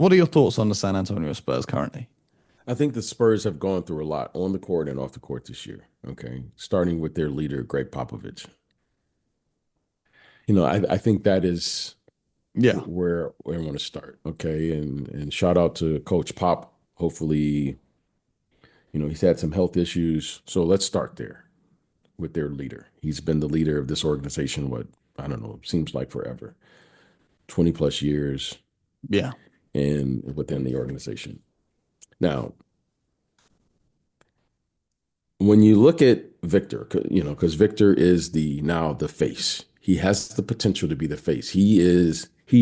What are your thoughts on the San Antonio Spurs currently? I think the Spurs have gone through a lot on the court and off the court this year. Okay. Starting with their leader, Greg Popovich. I think that is Yeah. where I want to start. Okay. And shout out to Coach Pop. Hopefully, he's had some health issues. So let's start there with their leader. He's been the leader of this organization, what, I don't know, seems like forever. 20 plus years Yeah. and within the organization. Now, when you look at Victor, because Victor is now the face. He has the potential to be the face. He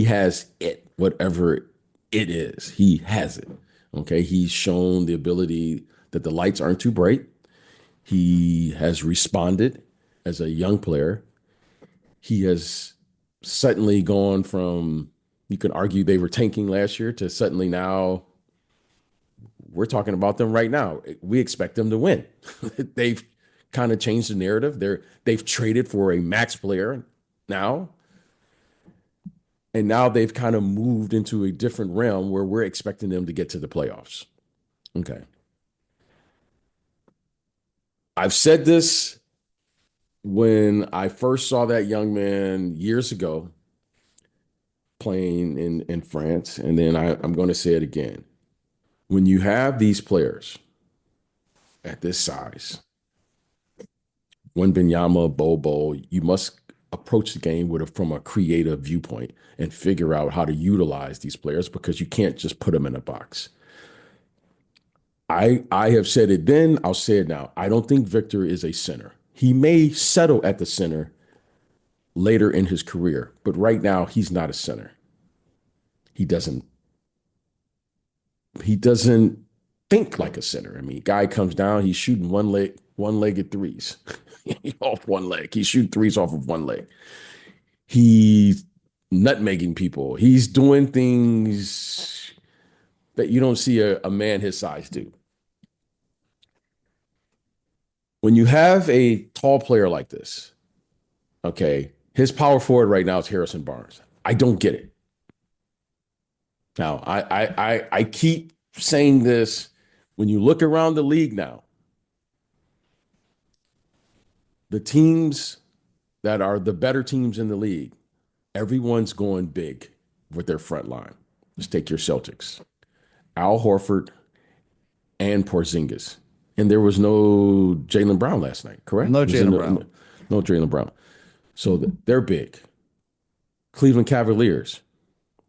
has it, whatever it is. He has it. Okay. He's shown the ability that the lights aren't too bright. He has responded as a young player. He has suddenly gone from, you can argue they were tanking last year, to suddenly now we're talking about them right now. We expect them to win. They've kind of changed the narrative. They've traded for a max player now, and now they've kind of moved into a different realm where we're expecting them to get to the playoffs. Okay. I've said this when I first saw that young man years ago playing in France, and then I'm going to say it again. When you have these players at this size, Wembanyama, Bobo, you must approach the game from a creative viewpoint and figure out how to utilize these players, because you can't just put them in a box. I have said it then, I'll say it now. I don't think Victor is a center. He may settle at the center later in his career, but right now he's not a center. He doesn't he doesn't think like a center. I mean, guy comes down, he's shooting one-legged threes off one leg. He's shooting threes off of one leg. He's nutmegging people. He's doing things that you don't see a man his size do. When you have a tall player like this, okay, his power forward right now is Harrison Barnes. I don't get it. Now, I keep saying this. When you look around the league now, the teams that are the better teams in the league, everyone's going big with their front line. Let's take your Celtics. Al Horford and Porzingis. And there was no Jaylen Brown last night, correct? No Was it Jalen Brown. no Jaylen Brown. So they're big. Cleveland Cavaliers,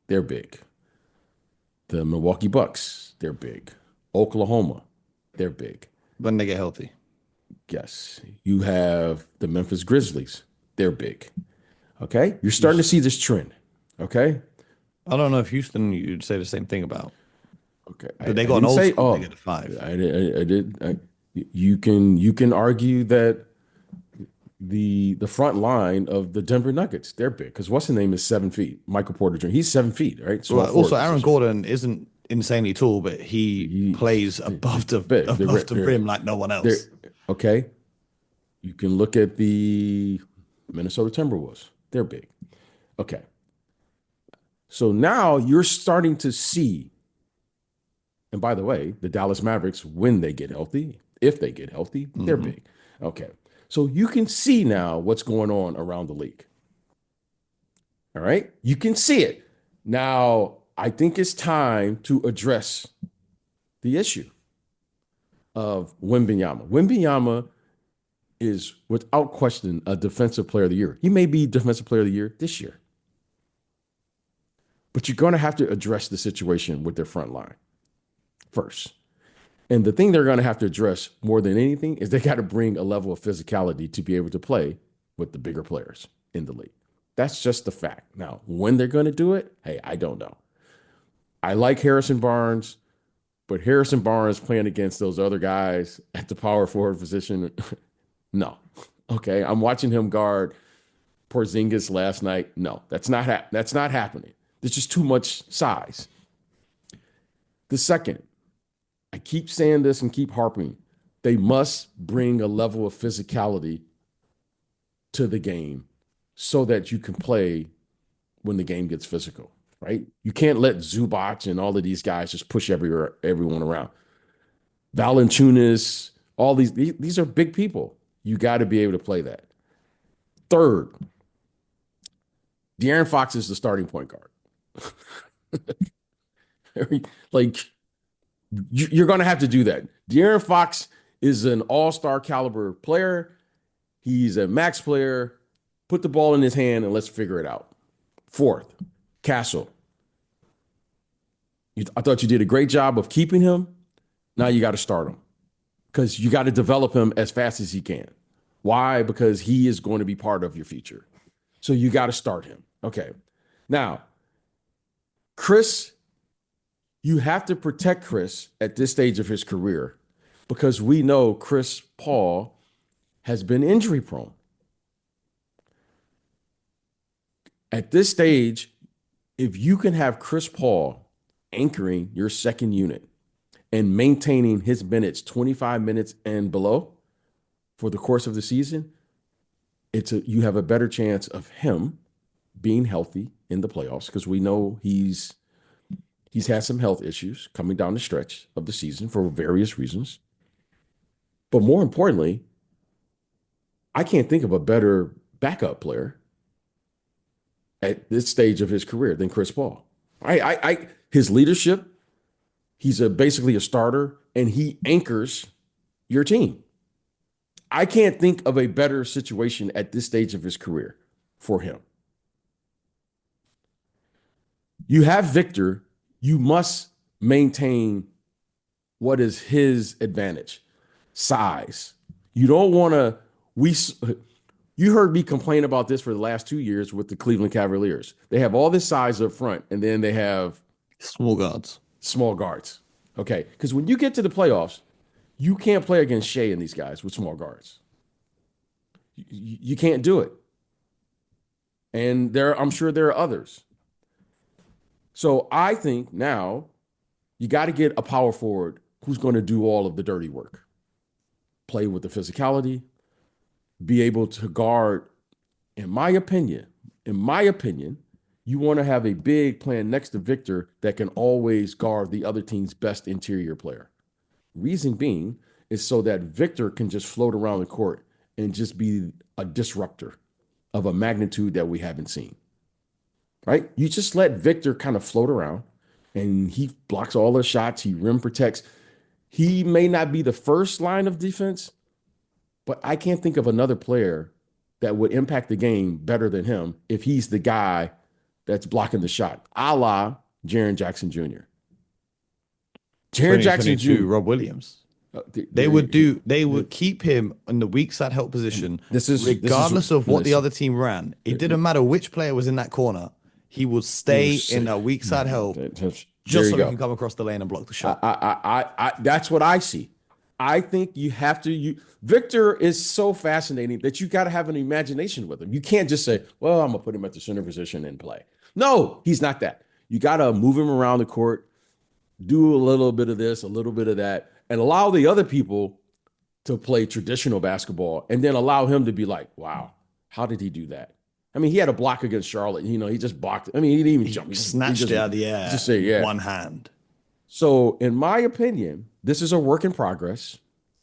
they're big. The Milwaukee Bucks, they're big. Oklahoma, they're big. When they get healthy. Yes. You have the Memphis Grizzlies, they're big. Okay. You're starting to see this trend. Okay. I don't know if Houston you'd say the same thing about. Okay. But they I got an didn't old say, school oh, big at 5. I did. You can argue that the front line of the Denver Nuggets, they're big, because what's the name is 7 feet. Michael Porter Jr. He's 7 feet, right? Small Well, forward also Aaron position. Gordon isn't insanely tall, but he plays He's above the big. rim like no one They're else. okay. You can look at the Minnesota Timberwolves. They're big. Okay. So now you're starting to see, and by the way, the Dallas Mavericks, when they get healthy, if they get healthy, they're Hmm. big. Okay. So you can see now what's going on around the league. All right. You can see it. Now, I think it's time to address the issue of Wembanyama. Wembanyama is without question a defensive player of the year. He may be defensive player of the year this year, but you're going to have to address the situation with their front line first. And the thing they're going to have to address more than anything is they got to bring a level of physicality to be able to play with the bigger players in the league. That's just the fact. Now, when they're going to do it, hey, I don't know. I like Harrison Barnes, but Harrison Barnes playing against those other guys at the power forward position, no. Okay, I'm watching him guard Porzingis last night. No, that's not happening. There's just too much size. The second, I keep saying this and keep harping, they must bring a level of physicality to the game so that you can play when the game gets physical. right? You can't let Zubac and all of these guys just push everyone around. Valanciunas, all these are big people. You got to be able to play that. Third, De'Aaron Fox is the starting point guard. Like you're going to have to do that. De'Aaron Fox is an all-star caliber player. He's a max player. Put the ball in his hand and let's figure it out. Fourth, Castle. I thought you did a great job of keeping him. Now you got to start him because you got to develop him as fast as he can. Why? Because he is going to be part of your future. So you got to start him. Okay. Now, Chris, you have to protect Chris at this stage of his career because we know Chris Paul has been injury prone. At this stage, if you can have Chris Paul anchoring your second unit and maintaining his minutes, 25 minutes and below for the course of the season, you have a better chance of him being healthy in the playoffs because we know he's had some health issues coming down the stretch of the season for various reasons. But more importantly, I can't think of a better backup player at this stage of his career than Chris Paul. His leadership, he's basically a starter, and he anchors your team. I can't think of a better situation at this stage of his career for him. You have Victor. You must maintain what is his advantage. Size. You don't want to, you heard me complain about this for the last 2 years with the Cleveland Cavaliers. They have all this size up front, and then they have small guards. Okay. Because when you get to the playoffs, you can't play against Shea and these guys with small guards. You can't do it. And I'm sure there are others. So I think now you got to get a power forward who's going to do all of the dirty work. Play with the physicality, be able to guard. In my opinion, you want to have a big plan next to Victor that can always guard the other team's best interior player. Reason being is so that Victor can just float around the court and just be a disruptor of a magnitude that we haven't seen. Right? You just let Victor kind of float around and he blocks all the shots. He rim protects. He may not be the first line of defense, but I can't think of another player that would impact the game better than him if he's the guy that's blocking the shot, a la Jaren Jackson Jr. Jaren Jackson Jr. Rob Williams. They would keep him in the weak side help position, regardless of what the other team ran. It didn't matter which player was in that corner. He would stay in a weak side help just so he can come across the lane and block the shot. That's what I see. I think you have to. Victor is so fascinating that you got to have an imagination with him. You can't just say, well, I'm going to put him at the center position and play. No, he's not that. You got to move him around the court, do a little bit of this, a little bit of that, and allow the other people to play traditional basketball and then allow him to be like, wow, how did he do that? I mean, he had a block against Charlotte. He just blocked it. I mean, he didn't even jump. He snatched it out of the air. Just say, yeah. One hand. So, in my opinion, this is a work in progress.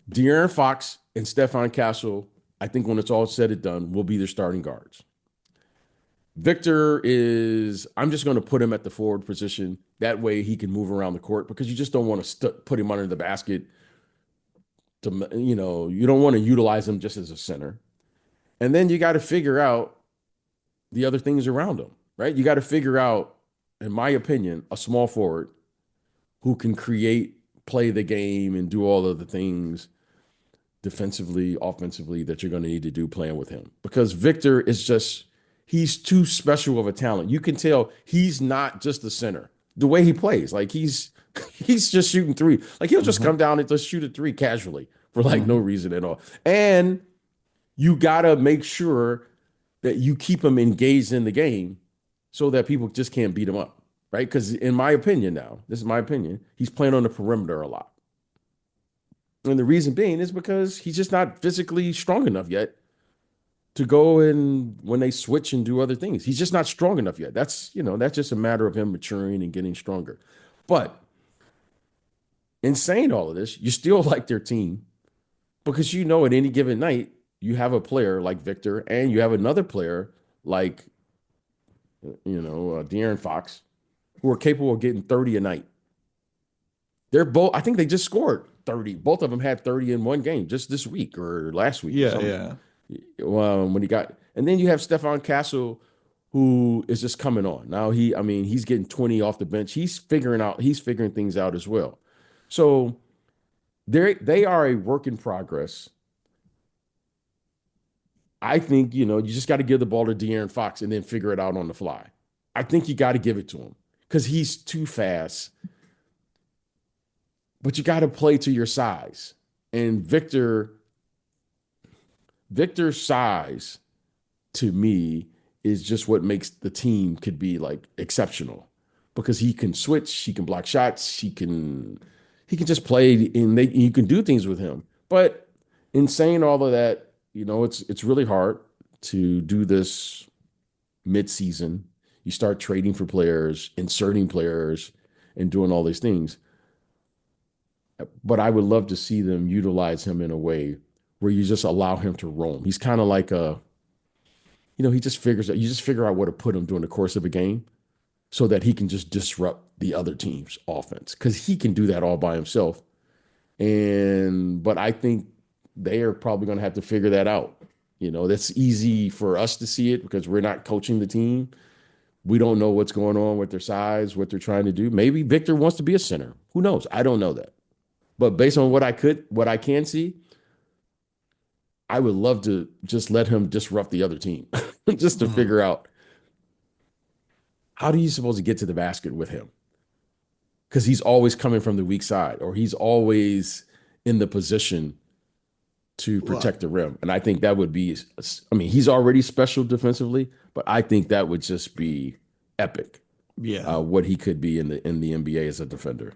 De'Aaron Fox and Stephon Castle, I think when it's all said and done, will be their starting guards. Victor I'm just going to put him at the forward position. That way he can move around the court because you just don't want to put him under the basket. You don't want to utilize him just as a center. And then you got to figure out the other things around him, right? You got to figure out, in my opinion, a small forward who can play the game and do all of the things defensively, offensively that you're going to need to do playing with him. Because Victor he's too special of a talent. You can tell he's not just the center. The way he plays, like he's just shooting three. Like he'll just come down and just shoot a three casually for no reason at all. And you got to make sure that you keep him engaged in the game so that people just can't beat him up, right? Because in my opinion now, this is my opinion, he's playing on the perimeter a lot. And the reason being is because he's just not physically strong enough yet to go and when they switch and do other things. He's just not strong enough yet. That's just a matter of him maturing and getting stronger. But in saying all of this, you still like their team because at any given night, you have a player like Victor and you have another player like, De'Aaron Fox, who are capable of getting 30 a night. They're both, I think they just scored 30. Both of them had 30 in one game just this week or last week. Yeah. And then you have Stephon Castle, who is just coming on. Now he's getting 20 off the bench. He's figuring things out as well. So they are a work in progress. I think, you just got to give the ball to De'Aaron Fox and then figure it out on the fly. I think you got to give it to him because he's too fast. But you got to play to your size. And Victor's size, to me, is just what makes the team could be like exceptional because he can switch, he can block shots, he can just play and you can do things with him. But in saying all of that, it's really hard to do this mid-season. You start trading for players, inserting players, and doing all these things. But I would love to see them utilize him in a way where you just allow him to roam. He's kind of like you just figure out where to put him during the course of a game so that he can just disrupt the other team's offense because he can do that all by himself. But I think they are probably going to have to figure that out. That's easy for us to see it because we're not coaching the team. We don't know what's going on with their size, what they're trying to do. Maybe Victor wants to be a center. Who knows? I don't know that. But based on what I can see, I would love to just let him disrupt the other team just to figure out how do you supposed to get to the basket with him? Because he's always coming from the weak side or he's always in the position to protect the rim. And I think that would be, he's already special defensively, but I think that would just be epic. Yeah. What he could be in the NBA as a defender.